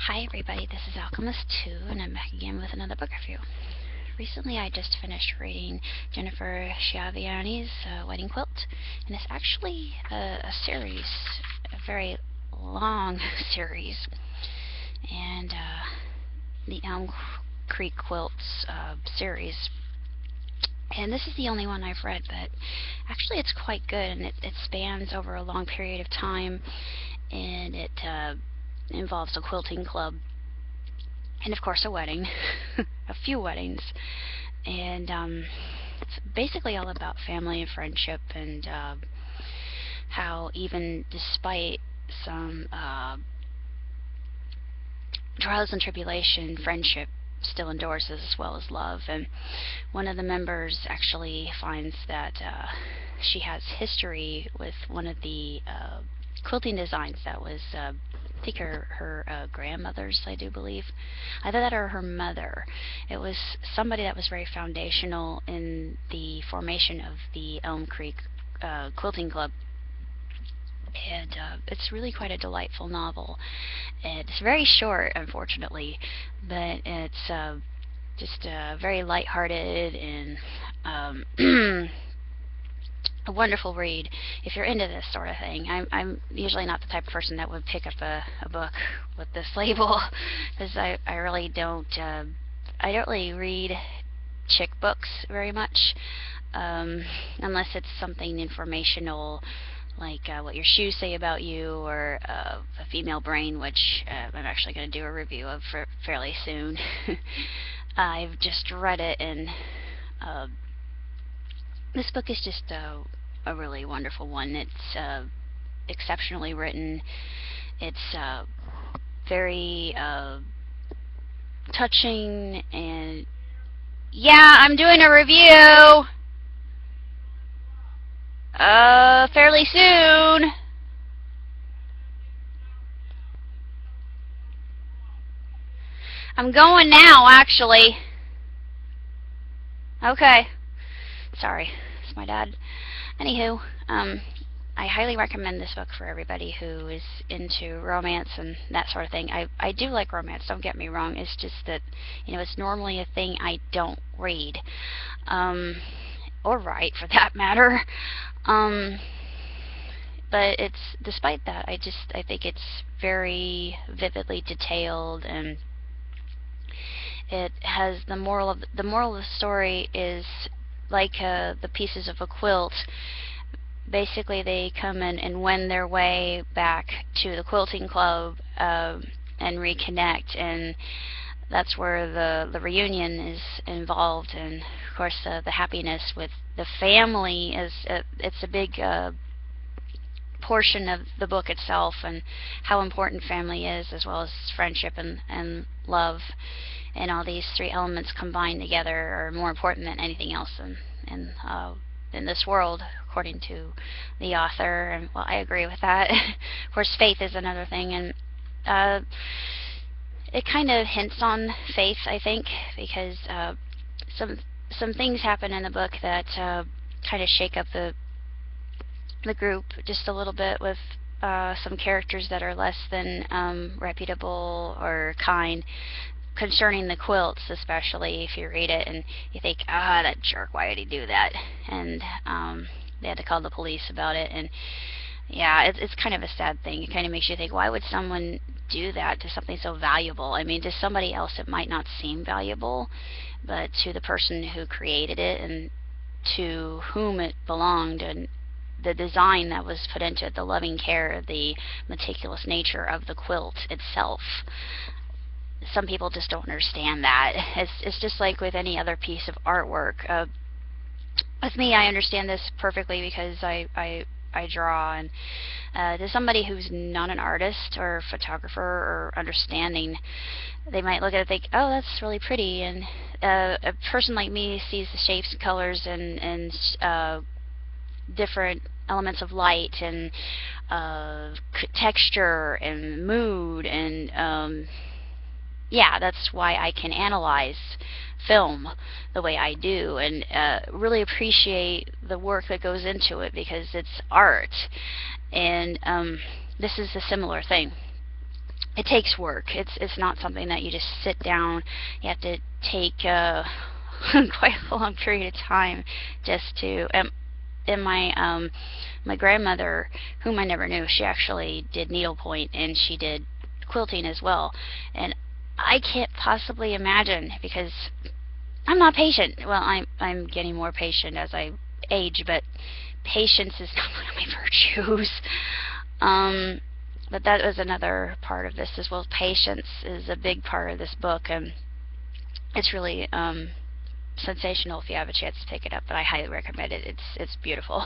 Hi everybody, this is Alchemist 2 and I'm back again with another book review. Recently I just finished reading Jennifer Chiaverini's Wedding Quilt, and it's actually a series, a very long series, and the Elm Creek Quilts series. And this is the only one I've read, but actually it's quite good, and it spans over a long period of time, and it involves a quilting club, and of course a wedding, a few weddings, and it's basically all about family and friendship, and how even despite some trials and tribulation, friendship still endures as well as love. And one of the members actually finds that she has history with one of the quilting designs that was I think her grandmother's, I do believe. Either that or her mother. It was somebody that was very foundational in the formation of the Elm Creek Quilting Club. And it's really quite a delightful novel. It's very short, unfortunately, but it's just very lighthearted and a wonderful read if you're into this sort of thing. I'm usually not the type of person that would pick up a book with this label, because I really don't really read chick books very much, unless it's something informational, like what your shoes say about you, or a female brain, which I'm actually going to do a review of fairly soon. I've just read it, and this book is just a really wonderful one. It's exceptionally written. It's very touching, and yeah, I'm doing a review fairly soon. I'm going now, actually. Okay. Sorry, it's my dad. Anywho, I highly recommend this book for everybody who is into romance and that sort of thing. I do like romance, don't get me wrong. It's just that, it's normally a thing I don't read, or write for that matter. But despite that, I think it's very vividly detailed, and it has the moral of the story is like the pieces of a quilt. Basically, they come in and wend their way back to the quilting club and reconnect, and that's where the reunion is involved. And of course, the happiness with the family is it's a big portion of the book itself, and how important family is, as well as friendship and love. And all these three elements combined together are more important than anything else in this world, according to the author. And well, I agree with that. Of course, faith is another thing, and it kind of hints on faith, I think, because some things happen in the book that kind of shake up the group just a little bit, with some characters that are less than reputable or kind, concerning the quilts, especially if you read it and you think, that jerk, why did he do that? And they had to call the police about it. And yeah, it's kind of a sad thing. It kind of makes you think, why would someone do that to something so valuable? I mean, to somebody else it might not seem valuable, but to the person who created it and to whom it belonged, and the design that was put into it, the loving care, the meticulous nature of the quilt itself. Some people just don't understand that. It's just like with any other piece of artwork. With me, I understand this perfectly because I draw, and to somebody who's not an artist or photographer or understanding, they might look at it and think, oh, that's really pretty, and a person like me sees the shapes and colors and different elements of light and texture and mood, and yeah, that's why I can analyze film the way I do, and really appreciate the work that goes into it, because it's art. And this is a similar thing. it takes work. It's not something that you just sit down. You have to take quite a long period of time just to. And my grandmother, whom I never knew, she actually did needlepoint and she did quilting as well. And I can't possibly imagine, because I'm not patient. Well, I'm getting more patient as I age, but patience is not one of my virtues. But that was another part of this as well. Patience is a big part of this book, and it's really sensational if you have a chance to pick it up. But I highly recommend it. It's beautiful.